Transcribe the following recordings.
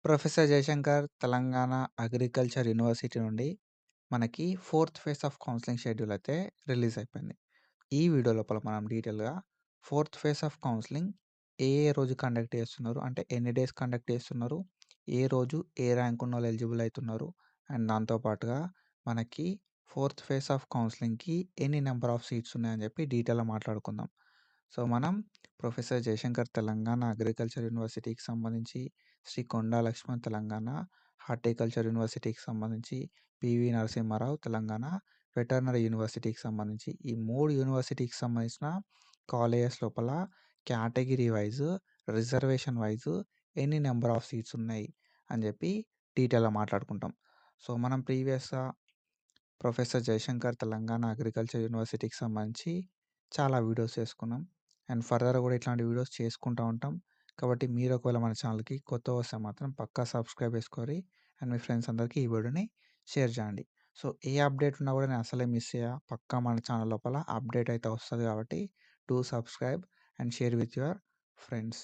Professor Jayashankar Telangana agriculture university నుండి మనకి fourth phase of counselling schedule అయితే రిలీజ్ అయిపోయింది. ఈ వీడియో లోపల మనం డీటెయిల్‌గా ఫోర్త్ ఫేజ్ ఆఫ్ కౌన్సిలింగ్ ఏ రోజు కండక్ట్ చేస్తున్నారు? అంటే ఎన్ని డేస్ కండక్ట్ చేస్తున్నారు? ఏ రోజు ఏ ర్యాంక్ ఉన్నోళ్ళు ఎలిజిబుల్ అయితున్నారు? అండ్ దాంతో పాటుగా మనకి ఫోర్త్ ఫేజ్ ఆఫ్ కౌన్సిలింగ్‌కి ఎన్ని నంబర్ ఆఫ్ సీట్స్ ఉన్నాయని చెప్పి డీటెయిల్‌గా మాట్లాడుకుందాం. సో, మనం ప్రొఫెసర్ జయశంకర్ తెలంగాణ అగ్రికల్చర్ యూనివర్సిటీకి సంబంధించి, శ్రీ కొండా లక్ష్మణ్ తెలంగాణ హార్టికల్చర్ యూనివర్సిటీకి సంబంధించి, పివి నరసింహారావు తెలంగాణ వెటర్నరీ యూనివర్సిటీకి సంబంధించి, ఈ 3 యూనివర్సిటీకి సంబంధించిన కాలేజెస్ లోపల కేటగిరీ వైస్, రిజర్వేషన్ వైస్ ఎన్ని నంబర్ ఆఫ్ సీట్స్ ఉన్నాయి అని చెప్పి డీటెయిల్‌గా మాట్లాడుకుంటాం. సో, మనం ప్రీవియస్‌గా ప్రొఫెసర్ జయశంకర్ తెలంగాణ అగ్రికల్చర్ యూనివర్సిటీకి సంబంధించి చాలా వీడియోస్ చేసుకున్నాం. అండ్ ఫర్దర్ కూడా ఇట్లాంటి వీడియోస్ చేసుకుంటూ ఉంటాం. కాబట్టి మీరు ఒకవేళ మన ఛానల్‌కి కొత్తగా వస్తే మాత్రం పక్కా సబ్స్క్రైబ్ చేసుకోరి. అండ్ మీ ఫ్రెండ్స్ అందరికీ ఈ వీడియోని షేర్ చేయండి. సో, ఏ అప్డేట్ ఉన్నా కూడా నేను అసలే మిస్ చేయా. పక్కా మన ఛానల్ లోపల అప్డేట్ అయితే వస్తది కాబట్టి do subscribe and share with your friends.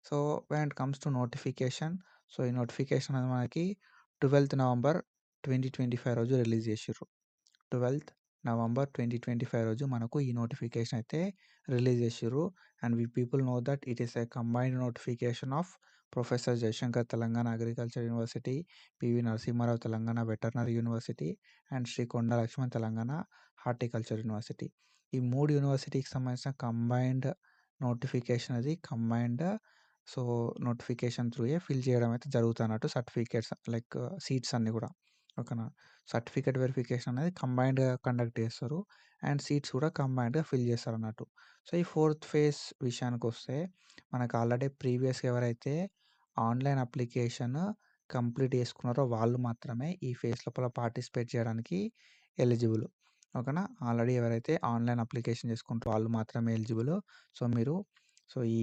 So, when it comes to notification, so, ఈ నోటిఫికేషన్ అనేది మనకి 12థ్ నవంబర్ 2025 రోజు రిలీజ్ చేసిర్రు. 12థ్ నవంబర్ 2025 రోజు మనకు ఈ నోటిఫికేషన్ అయితే రిలీజ్ చేసిర్రు. And we people know that it is a combined notification of professor Jayashankar Telangana agriculture university, PV Narasimha Rao Telangana veterinary university and Shri Konda Laxman Telangana horticulture university. ఈ 3 యూనివర్సిటీకి సంబంధించిన కంబైన్డ్ నోటిఫికేషన్ అది కంబైన్డ్. సో, నోటిఫికేషన్ త్రూయే ఫిల్ చేయడం అయితే జరుగుతన్నట్టు సర్టిఫికేట్స్ లైక్ సీట్స్ అన్నీ కూడా. ఓకేనా? సర్టిఫికేట్ వెరిఫికేషన్ అనేది కంబైన్డ్‌గా కండక్ట్ చేస్తారు. అండ్ సీట్స్ కూడా కంబైన్డ్‌గా ఫిల్ చేస్తారన్నట్టు. సో, ఈ ఫోర్త్ ఫేజ్ విషయానికొస్తే మనకు ఆల్రెడీ ప్రీవియస్‌గా ఎవరైతే ఆన్‌లైన్ అప్లికేషన్ కంప్లీట్ చేసుకున్నారో వాళ్ళు మాత్రమే ఈ ఫేజ్ లోపల పార్టిసిపేట్ చేయడానికి ఎలిజిబుల్. ఓకేనా? ఆల్రెడీ ఎవరైతే ఆన్‌లైన్ అప్లికేషన్ చేసుకుంటారో వాళ్ళు మాత్రమే ఎలిజిబుల్. సో, మీరు ఈ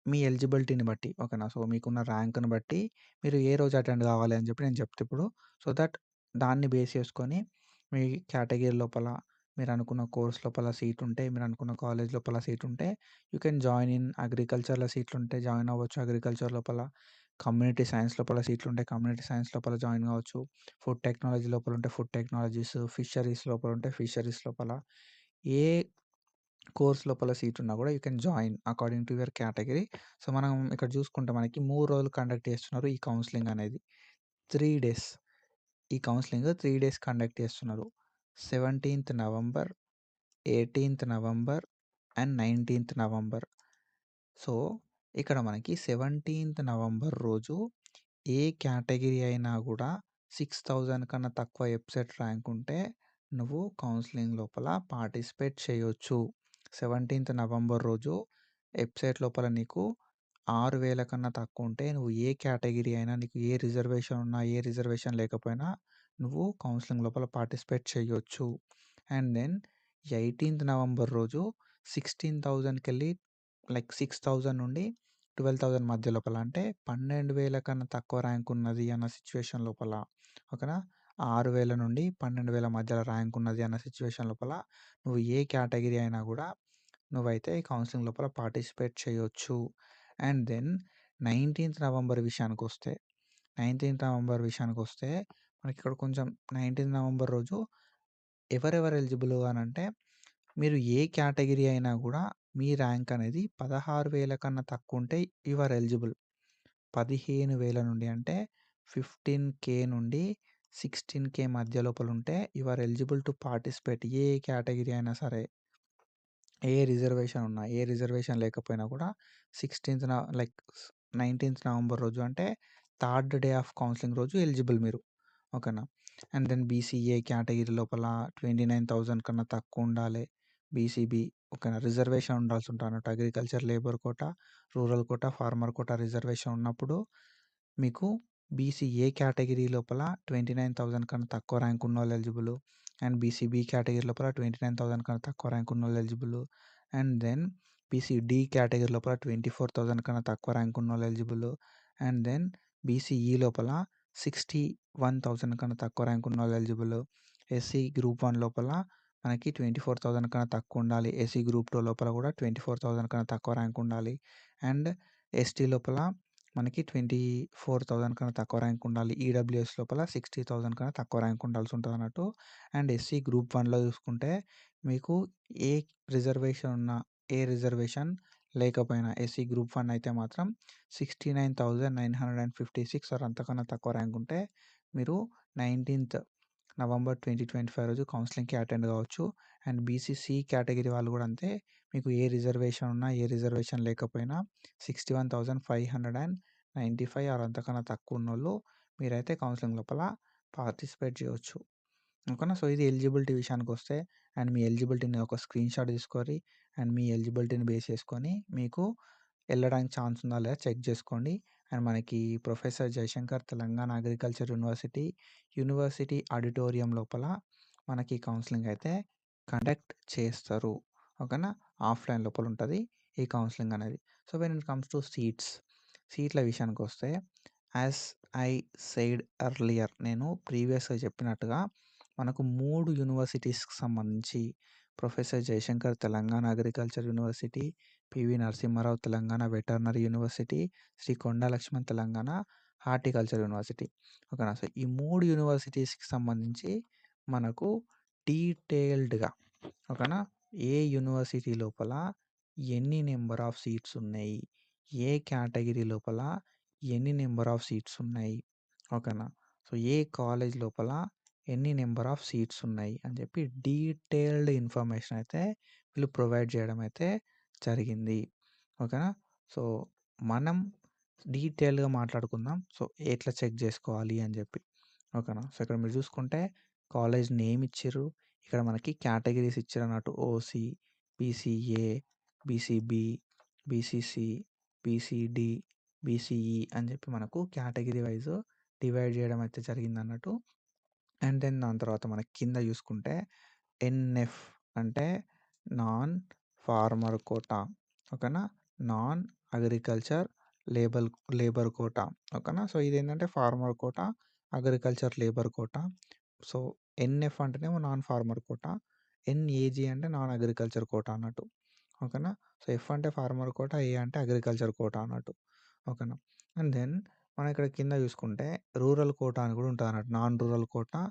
మీ ఎలిజిబిలిటీని బట్టి ఓకేనా? సో, మీకున్న ర్యాంక్‌ని బట్టి మీరు ఏ రోజు అటెండ్ కావాలి అని చెప్పి నేను చెప్తా ఇప్పుడు. సో దట్ దాన్ని బేస్ చేసుకొని మీ కేటగిరీ లోపల మీరనుకున్న కోర్స్ లోపల సీట్ ఉంటే, మీరనుకున్న కాలేజ్ లోపల సీట్ ఉంటే, యూ కెన్ జాయిన్ ఇన్ అగ్రికల్చర్‌లో సీట్లుంటే జాయిన్ అవ్వచ్చు అగ్రికల్చర్ లోపల. కమ్యూనిటీ సైన్స్ లోపల సీట్లుంటే కమ్యూనిటీ సైన్స్ లోపల జాయిన్ కావచ్చు. ఫుడ్ టెక్నాలజీ లోపల ఉంటే ఫుడ్ టెక్నాలజీస్, ఫిషరీస్ లోపల ఉంటే ఫిషరీస్ లోపల. ఏ కోర్స్ లోపల సీట్ ఉన్నా కూడా you can join according to your category. So, మనం ఇక్కడ చూసుకుంటే మనకి 3 రోజులు కండక్ట్ చేస్తున్నారు ఈ కౌన్సెలింగ్ అనేది. 3 డేస్. ఈ కౌన్సెలింగ్ 3 డేస్ కండక్ట్ చేస్తున్నారు. 17థ్ నవంబర్, 18థ్ నవంబర్ అండ్ 19థ్ నవంబర్. సో, ఇక్కడ మనకి 17థ్ నవంబర్ రోజు ఏ కేటగిరీ అయినా గూడా 6000 కన్నా తక్కువ ఎబ్సెట్ ర్యాంక్ ఉంటే నువ్వు కౌన్సెలింగ్ లోపల పార్టిసిపేట్ చేయొచ్చు. 17థ్ నవంబర్ రోజు ఎబ్సెట్ లోపల నీకు 6000 కన్నా తక్కువ ఉంటే నువ్వు ఏ కేటగిరీ అయినా నీకు ఏ రిజర్వేషన్ ఉన్నా, ఏ రిజర్వేషన్ లేకపోయినా నువ్వు కౌన్సెలింగ్ లోపల పార్టిసిపేట్ చేయొచ్చు. అండ్ దెన్ 18థ్ నవంబర్ రోజు 16,000కెళ్ళి లైక్ 6,000 నుండి 12,000 మధ్య లోపల అంటే 12,000 కన్నా తక్కువ ర్యాంక్ ఉన్నది అన్న సిట్యుయేషన్ లోపల ఓకేనా? 6,000 నుండి 12,000 మధ్యలో ర్యాంక్ ఉన్నది అన్న సిట్యుయేషన్ లోపల నువ్వు ఏ కేటగిరీ అయినా గూడా నువ్వైతే ఈ కౌన్సెలింగ్ లోపల పార్టిసిపేట్ చేయొచ్చు. అండ్ దెన్ 19థ్ నవంబర్ విషయానికొస్తే, 19థ్ నవంబర్ విషయానికొస్తే మనకిక్కడ కొంచెం 19థ్ నవంబర్ రోజు ఎవరెవరు ఎలిజిబుల్ అనంటే మీరు ఏ కేటగిరీ అయినా గూడా మీ ర్యాంక్ అనేది 16,000 కన్నా తక్కువుంటే యూ ఆర్ ఎలిజిబుల్. 15,000 నుండి అంటే 15,000 నుండి 16,000 మధ్య లోపలుంటే you are eligible to participate. ఏ కేటగిరీ అయినా సరే. ఏ రిజర్వేషన్ ఉన్నా, ఏ రిజర్వేషన్ లేకపోయినా కూడా 16థ్ లైక్ 19థ్ నవంబర్ రోజు అంటే థర్డ్ డే ఆఫ్ కౌన్సెలింగ్ రోజు ఎలిజిబుల్ మీరు. ఓకేనా? అండ్ దెన్ బీసీఏ కేటగిరీ లోపల 29,000 కన్నా తక్కువుండాలి. బీసీబీ ఓకేనా? రిజర్వేషన్ ఉండాల్సుంటదన్నట్టు. Agriculture labour quota, rural quota, farmer quota reservation ఉన్నప్పుడు మీకు బీసీఏ కేటగిరీ లోపల 29,000 కన్నా తక్కువ ర్యాంక్ ఉన్నోళ్ళు ఎలిజిబుల్. అండ్ బీసీబీ కేటగిరీ లోపల 29,000 కన్నా తక్కువ ర్యాంక్ ఉన్నోళ్ళు eligible. And then BCD category లోపల 24,000 కన్నా తక్కువ ర్యాంక్ ఉన్నోళ్ళు ఎలిజిబుల్. అండ్ దెన్ బీసీఈ లోపల 61,000 కన్నా తక్కువ ర్యాంక్ ఉన్నోళ్ళు ఎలిజిబుల్. ఎస్సీ గ్రూప్ 1 లోపల మనకి 24,000 కన్నా తక్కువ ఉండాలి. ఎస్సీ గ్రూప్ 2 లోపల కూడా 24,000 కన్నా తక్కువ ర్యాంక్ ఉండాలి. అండ్ ఎస్టీ లోపల మనకి 24,000 కన్నా తక్కువ ర్యాంక్ ఉండాలి. ఈడబ్ల్యూఎస్ లోపల 60,000 కన్నా తక్కువ ర్యాంక్ ఉండాల్సి ఉంటదన్నట్టు. అండ్ ఎస్సీ గ్రూప్ 1లో చూసుకుంటే మీకు ఏ రిజర్వేషన్ ఉన్నా, ఏ రిజర్వేషన్ లేకపోయినా ఎస్సీ గ్రూప్ 1 అయితే మాత్రం 69,956 ఆర్ అంతకన్నా తక్కువ ర్యాంక్ ఉంటే మీరు 19థ్ నవంబర్ 2025 రోజు కౌన్సెలింగ్‌కి అటెండ్ కావచ్చు. అండ్ బీసీసీ కేటగిరీ వాళ్ళు కూడా అంతే. మీకు ఏ రిజర్వేషన్ ఉన్నా, ఏ రిజర్వేషన్ లేకపోయినా 61,595 ఆర్ అంతకన్నా తక్కువ ఉన్నోళ్ళు మీరైతే కౌన్సెలింగ్ లోపల పార్టిసిపేట్ చేయొచ్చు. ఓకేనా. సో, ఇది ఎలిజిబిలిటీ విషయానికొస్తే అండ్ మీ ఎలిజిబిలిటీని ఒక స్క్రీన్‌షాట్ తీసుకోరి. అండ్ మీ ఎలిజిబిలిటీని బేస్ చేసుకొని మీకు వెళ్ళడానికి ఛాన్స్ ఉందా లేదా చెక్ చేసుకోండి. అండ్ మనకి professor Jayashankar Telangana agriculture university auditorium లోపల మనకి కౌన్సెలింగ్ అయితే కండక్ట్ చేస్తారు. ఓకేనా. ఆఫ్‌లైన్ లోపల ఉంటుంది ఈ కౌన్సెలింగ్ అనేది. So, when it comes to సీట్ల విషయానికొస్తే యాస్ ఐ సెయిడ్ ఎర్లియర్ నేను ప్రీవియస్‌గా చెప్పినట్టుగా మనకు 3 యూనివర్సిటీస్‌కి సంబంధించి professor Jayashankar Telangana agriculture university, PV Narasimha Rao Telangana veterinary university, Shri Konda Laxman Telangana horticulture university. ఓకేనా. సో, ఈ 3 యూనివర్సిటీస్‌కి సంబంధించి మనకు డీటెయిల్డ్‌గా ఓకేనా. ఏ యూనివర్సిటీ లోపల ఎన్ని నంబర్ ఆఫ్ సీట్స్ ఉన్నాయి, ఏ కేటగిరీ లోపల ఎన్ని నంబర్ ఆఫ్ సీట్స్ ఉన్నాయి. ఓకేనా. సో, ఏ కాలేజ్ లోపల ఎన్ని నంబర్ ఆఫ్ సీట్స్ ఉన్నాయి అని చెప్పి డీటెయిల్డ్ ఇన్ఫర్మేషన్ అయితే వీళ్ళు ప్రొవైడ్ చేయడం అయితే జరిగింది. ఓకేనా. సో, మనం డీటెయిల్డ్‌గా మాట్లాడుకుందాం. సో, ఎట్లా చెక్ చేసుకోవాలి అని చెప్పి. ఓకేనా. సో, ఇక్కడ మీరు చూసుకుంటే కాలేజ్ నేమ్ ఇచ్చిర్రు. ఇక్కడ మనకి కేటగిరీస్ ఇచ్చిరన్నట్టు OC, BCA, BCB, BCC, BCD, BCE అని చెప్పి మనకు కేటగిరీ వైస్ డివైడ్ చేయడం అయితే జరిగిందన్నట్టు. అండ్ దెన్ దాని తర్వాత మనకి కింద చూసుకుంటే ఎన్ఎఫ్ అంటే నాన్ ఫార్మర్ కోటా. ఓకేనా. Non agriculture labour quota. ఓకేనా. సో, ఇదేంటంటే farmer quota, agriculture labour quota. So, NF అంటేనేమో నాన్ ఫార్మర్ కోటా, ఎన్ఏజీ అంటే నాన్ అగ్రికల్చర్ కోటా అన్నట్టు. ఓకేనా. సో, ఎఫ్ అంటే ఫార్మర్ కోటా, ఏ అంటే అగ్రికల్చర్ కోటా అన్నట్టు. ఓకేనా. అండ్ దెన్ మనం ఇక్కడ కింద చూసుకుంటే రూరల్ కోటా అని కూడా ఉంటదన్నట్టు. Non rural quota,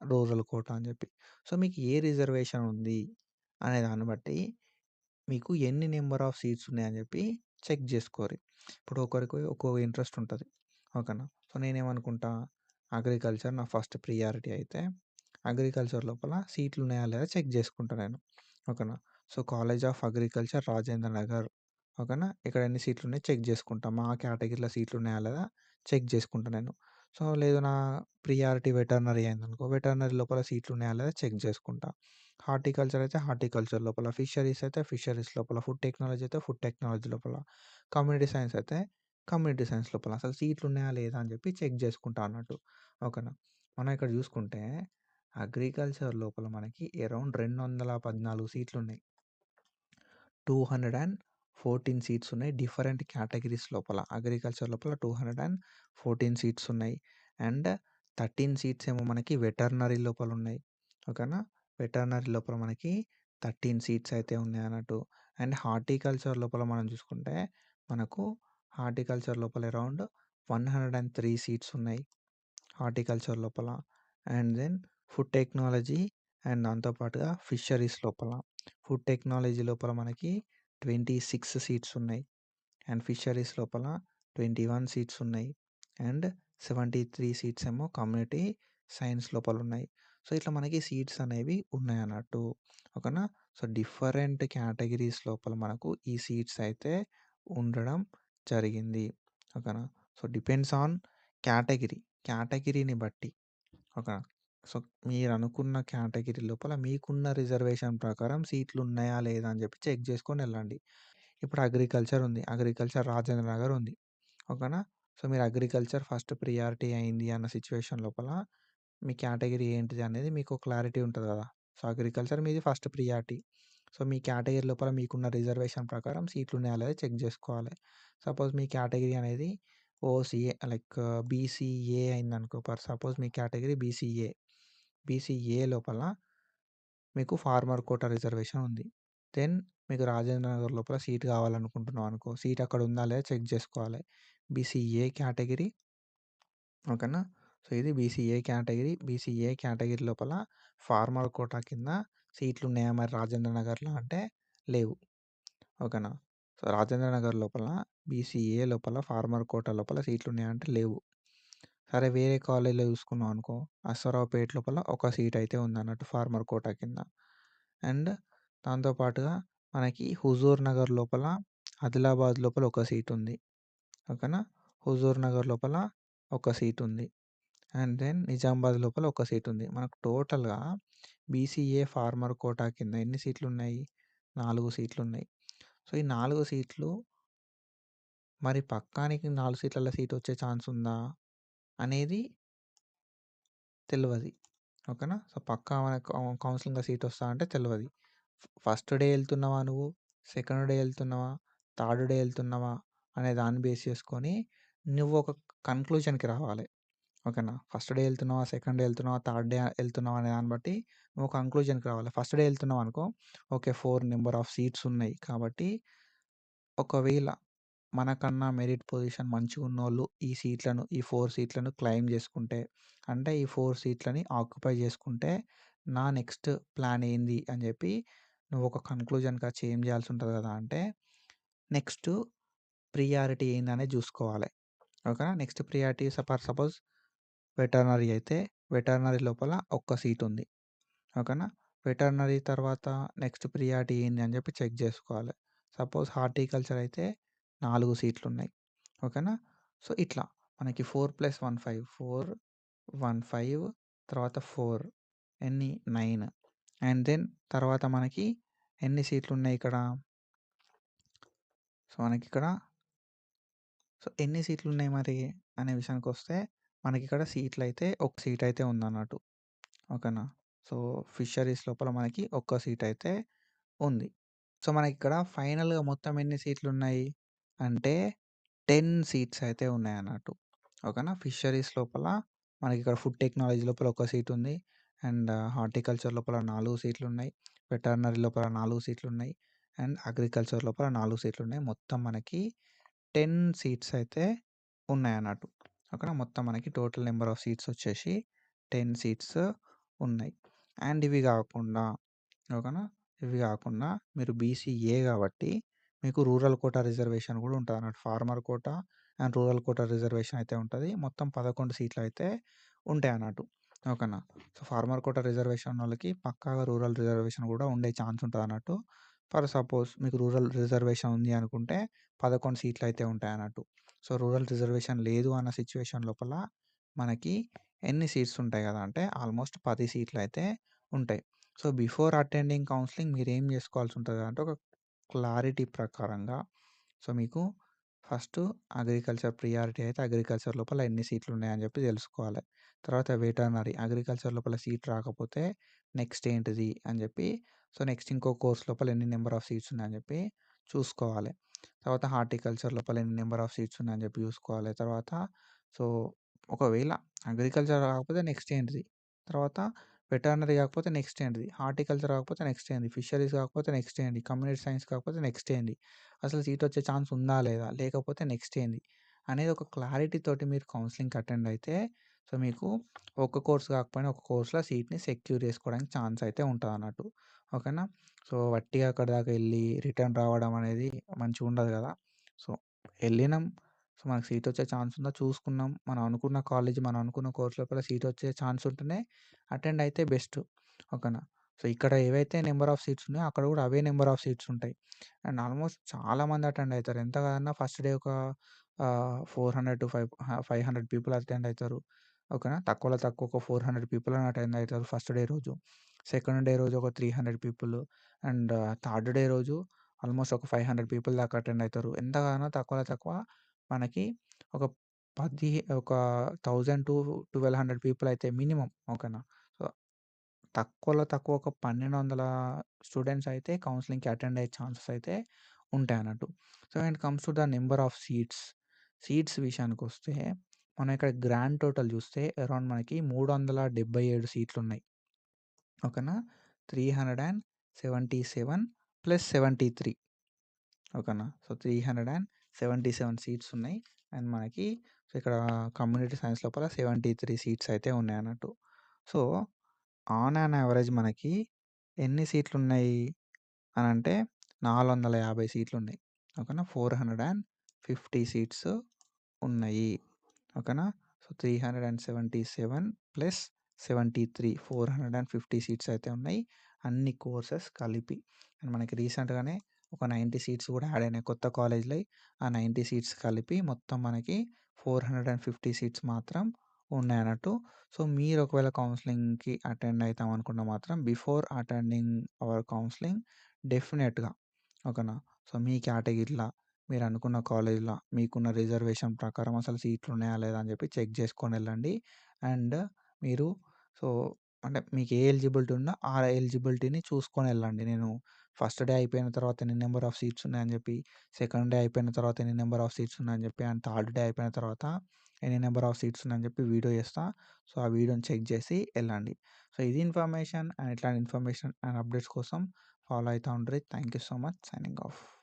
rural quota అని చెప్పి. సో, మీకు ఏ రిజర్వేషన్ ఉంది అనే దాన్ని బట్టి మీకు ఎన్ని నంబర్ ఆఫ్ సీట్స్ ఉన్నాయని చెప్పి చెక్ చేసుకోరి. ఇప్పుడు ఒకరికి ఒక్కో ఇంట్రెస్ట్ ఉంటది. ఓకేనా. సో, నేనేమనుకుంటా అగ్రికల్చర్ నా ఫస్ట్ ప్రియారిటీ అయితే అగ్రికల్చర్ లోపల సీట్లు ఉన్నాయా లేదా చెక్ చేసుకుంటా నేను. ఓకేనా. So, college of agriculture Rajendra Nagar. ఓకేనా. ఇక్కడ ఎన్ని సీట్లు ఉన్నాయో చెక్ చేసుకుంటా. మా కేటగిరీలో సీట్లు ఉన్నాయా లేదా చెక్ చేసుకుంటా నేను. సో, లేదు నా ప్రియారిటీ వెటర్నరీ అయిందనుకో, వెటర్నరీ లోపల సీట్లు ఉన్నాయా లేదా చెక్ చేసుకుంటా. హార్టికల్చర్ అయితే హార్టికల్చర్ లోపల, ఫిషరీస్ అయితే ఫిషరీస్ లోపల, ఫుడ్ టెక్నాలజీ అయితే ఫుడ్ టెక్నాలజీ లోపల, కమ్యూనిటీ సైన్స్ అయితే కమ్యూనిటీ సైన్స్ లోపల అసలు సీట్లు ఉన్నాయా లేదా అని చెప్పి చెక్ చేసుకుంటా అన్నట్టు. ఓకేనా. మనం ఇక్కడ చూసుకుంటే అగ్రికల్చర్ లోపల మనకి అరౌండ్ 214 సీట్లున్నాయి. 214 సీట్స్ ఉన్నాయి. డిఫరెంట్ కేటగిరీస్ లోపల. అగ్రికల్చర్ లోపల 214 సీట్స్ ఉన్నాయి. అండ్ 13 సీట్స్ ఏమో మనకి వెటర్నరీ లోపల ఉన్నాయి. ఓకేనా. వెటర్నరీ లోపల మనకి 13 సీట్స్ అయితే ఉన్నాయన్నట్టు. అండ్ హార్టికల్చర్ లోపల మనం చూసుకుంటే మనకు హార్టికల్చర్ లోపల అరౌండ్ 103 సీట్స్ ఉన్నాయి హార్టికల్చర్ లోపల. And then food technology and దాంతో పాటుగా ఫిషరీస్ లోపల. ఫుడ్ టెక్నాలజీ లోపల మనకి 26 సీట్స్ ఉన్నాయి. అండ్ ఫిషరీస్ లోపల 21 సీట్స్ ఉన్నాయి. అండ్ 73 సీట్స్ ఏమో కమ్యూనిటీ సైన్స్ లోపల ఉన్నాయి. సో, ఇట్లా మనకి సీట్స్ అనేవి ఉన్నాయన్నట్టు. ఓకేనా. సో, డిఫరెంట్ కేటగిరీస్ లోపల మనకు ఈ సీట్స్ అయితే ఉండడం జరిగింది. ఓకేనా. సో, డిపెండ్స్ ఆన్ కేటగిరీని బట్టి. ఓకేనా. సో, మీరనుకున్న కేటగిరీ లోపల మీకున్న రిజర్వేషన్ ప్రకారం సీట్లు ఉన్నాయా లేదా అని చెప్పి చెక్ చేసుకొని వెళ్ళండి. ఇప్పుడు అగ్రికల్చర్ ఉంది. అగ్రికల్చర్ రాజేంద్ర నగర్ ఉంది. ఓకేనా. సో, మీరు అగ్రికల్చర్ ఫస్ట్ ప్రియారిటీ అయింది అన్న సిట్యుయేషన్ లోపల మీ కేటగిరీ ఏంటిది అనేది మీకు క్లారిటీ ఉంటది కదా. సో, అగ్రికల్చర్ మీది ఫస్ట్ ప్రియారిటీ. సో, మీ కేటగిరీ లోపల మీకున్న రిజర్వేషన్ ప్రకారం సీట్లు ఉన్నాయా లేదా చెక్ చేసుకోవాలి. సపోజ్ మీ కేటగిరీ అనేది ఓసీఏ లైక్ బీసీఏ అయిందనుకో, సపోజ్ మీ కేటగిరీ బీసీఏ. బీసీఏ లోపల మీకు ఫార్మర్ కోటా రిజర్వేషన్ ఉంది. దెన్ మీకు రాజేంద్ర నగర్ లోపల సీట్ కావాలనుకుంటున్నాం అనుకో, సీట్ అక్కడ ఉందా లేదా చెక్ చేసుకోవాలి. బీసీఏ కేటగిరీ ఓకేనా. సో, ఇది బీసీఏ కేటగిరీ. బీసీఏ కేటగిరీ లోపల ఫార్మర్ కోటా కింద సీట్లున్నాయా మరి రాజేంద్ర నగర్‌లో అంటే లేవు. ఓకేనా. సో, రాజేంద్ర నగర్ లోపల బీసీఏ లోపల ఫార్మర్ కోటా లోపల సీట్లున్నాయా అంటే లేవు. సరే వేరే కాలేజ్‌లో చూసుకున్నాం అనుకో, అశ్వారావుపేట లోపల ఒక సీట్ అయితే ఉందన్నట్టు ఫార్మర్ కోటా కింద. అండ్ దాంతో పాటుగా మనకి హుజూర్ నగర్ లోపల, ఆదిలాబాద్ లోపల ఒక సీట్ ఉంది. ఓకేనా. హుజూర్ నగర్ లోపల ఒక సీట్ ఉంది. అండ్ దెన్ నిజామాబాద్ లోపల ఒక సీట్ ఉంది. మనకు టోటల్‌గా బీసీఏ ఫార్మర్ కోటా కింద ఎన్ని సీట్లున్నాయి? 4 సీట్లున్నాయి. సో, ఈ 4 సీట్లు మరి పక్కానికి 4 సీట్లలో సీటొచ్చే ఛాన్స్ ఉందా? అనేది తెలవది. ఓకేనా. సో, పక్కా మనకు కౌన్సెలింగ్‌లో సీటొస్తదా అంటే తెలవది. ఫస్ట్ డే ఎళ్తున్నావా నువ్వు? సెకండ్ డే ఎళ్తున్నావా? థర్డ్ డే ఎళ్తున్నావా? అనే దాన్ని బేస్ చేసుకొని నువ్వు ఒక కన్‌క్లూజన్‌కి రావాలి. ఓకేనా. ఫస్ట్ డే ఎళ్తున్నావా? సెకండ్ డే ఎళ్తున్నావా? థర్డ్ డే ఎళ్తున్నావా? అనే దాన్ని బట్టి నువ్వు కంక్లూజన్‌కి రావాలి. ఫస్ట్ డే ఎళ్తున్నావనుకో, ఓకే. 4 నంబర్ ఆఫ్ సీట్స్ ఉన్నాయి. కాబట్టి ఒకవేళ మనకన్నా మెరిట్ పొజిషన్ మంచిగున్నోళ్ళు ఈ సీట్లను, ఈ 4 సీట్లను క్లెయిమ్ చేసుకుంటే, అంటే ఈ 4 సీట్లని ఆక్యుపై చేసుకుంటే, నా నెక్స్ట్ ప్లాన్ ఏంది అని చెప్పి నువ్వు ఒక కన్క్లూజన్‌కి వచ్చి ఏం చేయాల్సి ఉంటది కదా! అంటే నెక్స్ట్ ప్రియారిటీ ఏందనేది చూసుకోవాలి. ఓకేనా. నెక్స్ట్ ప్రియారిటీ సపోజ్ వెటర్నరీ అయితే, వెటర్నరీ లోపల ఒక్క సీటుంది. ఓకేనా. వెటర్నరీ తర్వాత నెక్స్ట్ ప్రియారిటీ ఏంది అని చెప్పి చెక్ జేసుకోవాలి. సపోజ్ హార్టికల్చర్ అయితే 4 సీట్లున్నాయి. ఓకేనా. సో, ఇట్లా మనకి 4+1 5 4, 1 5 తర్వాత 4 ఎన్ని 9 అండ్ దెన్ తర్వాత మనకి ఎన్ని సీట్లున్నాయి ఇక్కడ? సో, మనకిక్కడ ఎన్ని సీట్లున్నాయి మరి అనే విషయానికొస్తే మనకిక్కడ సీట్లయితే ఒక సీటయితే ఉందన్నట్టు. ఓకేనా. సో, ఫిషరీస్ లోపల మనకి ఒక్క సీటయితే ఉంది. సో, మనకిక్కడ ఫైనల్‌గా మొత్తం ఎన్ని సీట్లున్నాయి అంటే 10 సీట్స్ అయితే ఉన్నాయన్నట్టు. ఓకేనా. ఫిషరీస్ లోపల మనకిక్కడ ఫుడ్ టెక్నాలజీ లోపల ఒక సీటుంది. అండ్ హార్టికల్చర్ లోపల 4 సీట్లున్నాయి. వెటర్నరీ లోపల 4 సీట్లున్నాయి. అండ్ అగ్రికల్చర్ లోపల 4 సీట్లున్నాయి. మొత్తం మనకి 10 సీట్స్ అయితే ఉన్నాయన్నట్టు. ఓకేనా. మొత్తం మనకి టోటల్ నంబర్ ఆఫ్ సీట్స్ వచ్చేసి 10 సీట్స్ ఉన్నాయి. అండ్ ఇవి గాకుండా ఓకేనా. ఇవి గాకుండా మీరు బీసీఏ గాబట్టి మీకు రూరల్ కోటా రిజర్వేషన్ గూడా ఉంటదన్నట్టు. Farmer quota and rural quota reservation అయితే ఉంటది. మొత్తం 11 సీట్లయితే ఉంటాయన్నట్టు. ఓకేనా. సో, ఫార్మర్ కోటా రిజర్వేషన్ ఉన్నోళ్ళకి పక్కాగా రూరల్ రిజర్వేషన్ గూడా ఉండే ఛాన్స్ ఉంటదన్నట్టు. ఫర్ సపోజ్ మీకు రూరల్ రిజర్వేషన్ ఉంది అనుకుంటే 11 సీట్లయితే ఉంటాయన్నట్టు. సో, రూరల్ రిజర్వేషన్ లేదు అన్న సిట్యుయేషన్ లోపల మనకి ఎన్ని సీట్స్ ఉంటాయి గదా! అంటే ఆల్మోస్ట్ 10 సీట్లయితే ఉంటాయి. సో, బిఫోర్ అటెండింగ్ కౌన్సెలింగ్ మీరేం జేసుకోవాల్సి ఉంటదంటే ఒక క్లారిటీ ప్రకారంగా సో, మీకు ఫస్టు అగ్రికల్చర్ ప్రియారిటీ అయితే అగ్రికల్చర్ లోపల ఎన్ని సీట్లున్నాయని జెప్పి దెలుసుకోవాలి. తర్వాత వెటర్నరీ అగ్రికల్చర్ లోపల సీట్ రాకపోతే నెక్స్ట్ ఏంటిది అని జెప్పి సో, నెక్స్ట్ ఇంకో కోర్స్ లోపల ఎన్ని నంబర్ ఆఫ్ సీట్స్ ఉన్నాయని జెప్పి చూసుకోవాలి. తర్వాత హార్టికల్చర్ లోపల ఎన్ని నంబర్ ఆఫ్ సీట్స్ ఉన్నాయని జెప్పి జూసుకోవాలి. తర్వాత సో, ఒకవేళ అగ్రికల్చర్ రాకపోతే నెక్స్ట్ ఏంటిది? తర్వాత వెటర్నరీ కాకపోతే నెక్స్ట్ ఏంటిది? హార్టికల్చర్ కాకపోతే నెక్స్ట్ ఏంది? ఫిషరీస్ కాకపోతే నెక్స్ట్ ఏంది? కమ్యూనిటీ సైన్స్ కాకపోతే నెక్స్ట్ ఏంది? అసలు సీటొచ్చే ఛాన్స్ ఉందా? లేదా? లేకపోతే నెక్స్ట్ ఏంది? అనేది ఒక క్లారిటీ తోటి మీరు కౌన్సెలింగ్‌కి అటెండ్ అయితే సో, మీకు ఒక కోర్స్ కాకపోయినా ఒక కోర్స్‌లో సీట్‌ని సెక్యూర్ చేసుకోవడానికి ఛాన్స్ అయితే ఉంటదన్నట్టు. ఓకేనా. సో, వట్టిగా అక్కడి దాకా ఎళ్లి రిటర్న్ రావడం అనేది మంచిగుండదు గదా! సో, ఎళ్ళినాం. సో, మనకు సీటొచ్చే ఛాన్స్ ఉందా చూసుకున్నాం. మనం అనుకున్న కాలేజ్, మనం అనుకున్న కోర్స్ లోపల సీటొచ్చే ఛాన్స్ ఉంటేనే అటెండ్ అయితే బెస్ట్. ఓకేనా. సో, ఇక్కడ ఏవైతే నంబర్ ఆఫ్ సీట్స్ ఉన్నాయో అక్కడ గూడా అవే నంబర్ ఆఫ్ సీట్స్ ఉంటాయి. అండ్ ఆల్మోస్ట్ చాలామంది అటెండ్ అయితారు. ఎంత కాదన్నా ఫస్ట్ డే ఒక 500 పీపుల్ అటెండ్ అయితారు. ఓకేనా. తక్కువలో తక్కువ ఒక 400 పీపుల్ అన్నా అటెండ్ అయితారు ఫస్ట్ డే రోజు. సెకండ్ డే రోజు ఒక 300 పీపుల్ అండ్ థర్డ్ డే రోజు ఆల్మోస్ట్ ఒక 500 పీపుల్ దాకా అటెండ్ అయితారు. ఎంత కాదన్నా తక్కువలో తక్కువ మనకి ఒక 10 ఒక 1000-1200 పీపుల్ అయితే మినిమమ్ ఓకేనా. సో, తక్కువలో తక్కువ ఒక 1200 స్టూడెంట్స్ అయితే కౌన్సెలింగ్‌కి అటెండ్ అయ్యే ఛాన్సెస్ అయితే ఉంటాయన్నట్టు. So, when it comes to the number of seats విషయానికొస్తే మనం ఇక్కడ గ్రాండ్ టోటల్ చూస్తే అరౌండ్ మనకి 377 సీట్లున్నాయి. ఓకేనా. 377 ప్లస్ 73 ఓకేనా. సో, 377 సీట్స్ ఉన్నాయి. అండ్ మనకి సో, ఇక్కడ కమ్యూనిటీ సైన్స్ లోపల 73 సీట్స్ అయితే ఉన్నాయన్నట్టు. సో, ఆన్ యాన్ యావరేజ్ మనకి ఎన్ని సీట్లున్నాయి అనంటే 450 సీట్లున్నాయి. ఓకేనా. 450 సీట్స్ ఉన్నాయి. ఓకేనా. సో, 377 ప్లస్ 73 450 సీట్స్ అయితే ఉన్నాయి. అన్ని కోర్సెస్ కలిపి. అండ్ మనకి రీసెంట్‌గానే ఒక 90 సీట్స్ కూడా యాడ్ అయినాయి కొత్త కాలేజ్‌లయి. ఆ 90 సీట్స్ కలిపి మొత్తం మనకి 450 సీట్స్ మాత్రం ఉన్నాయన్నట్టు. సో, మీరు ఒకవేళ కౌన్సెలింగ్‌కి అటెండ్ అయితాం అనుకుంటే మాత్రం బిఫోర్ అటెండింగ్ అవర్ కౌన్సెలింగ్ డెఫినెట్‌గా ఓకేనా. సో, మీ కేటగిరీల మీరనుకున్న కాలేజ్‌ల మీకున్న రిజర్వేషన్ ప్రకారం అసలు సీట్లున్నాయా లేదా అని చెప్పి చెక్ చేసుకొనెళ్ళండి. అండ్ మీరు సో, అంటే మీకు ఏ ఎలిజిబిలిటీ ఉన్నా ఆ ఎలిజిబిలిటీని చూసుకొనెళ్ళండి. నేను ఫస్ట్ డే అయిపోయిన తర్వాత ఎన్ని నంబర్ ఆఫ్ సీట్స్ ఉన్నాయని చెప్పి, సెకండ్ డే అయిపోయిన తర్వాత ఎన్ని నంబర్ ఆఫ్ సీట్స్ ఉన్నాయని చెప్పి, అండ్ థర్డ్ డే అయిపోయిన తర్వాత ఎన్ని నంబర్ ఆఫ్ సీట్స్ ఉన్నాయని చెప్పి వీడియో చేస్తా. సో, ఆ వీడియోని చెక్ చేసి ఎళ్ళండి. సో, ఇది ఇన్ఫర్మేషన్ అండ్ ఇట్లాంటి ఇన్ఫర్మేషన్ అండ్ అప్డేట్స్ కోసం ఫాలో అయితా ఉండుర్రి. Thank you so much. Signing of.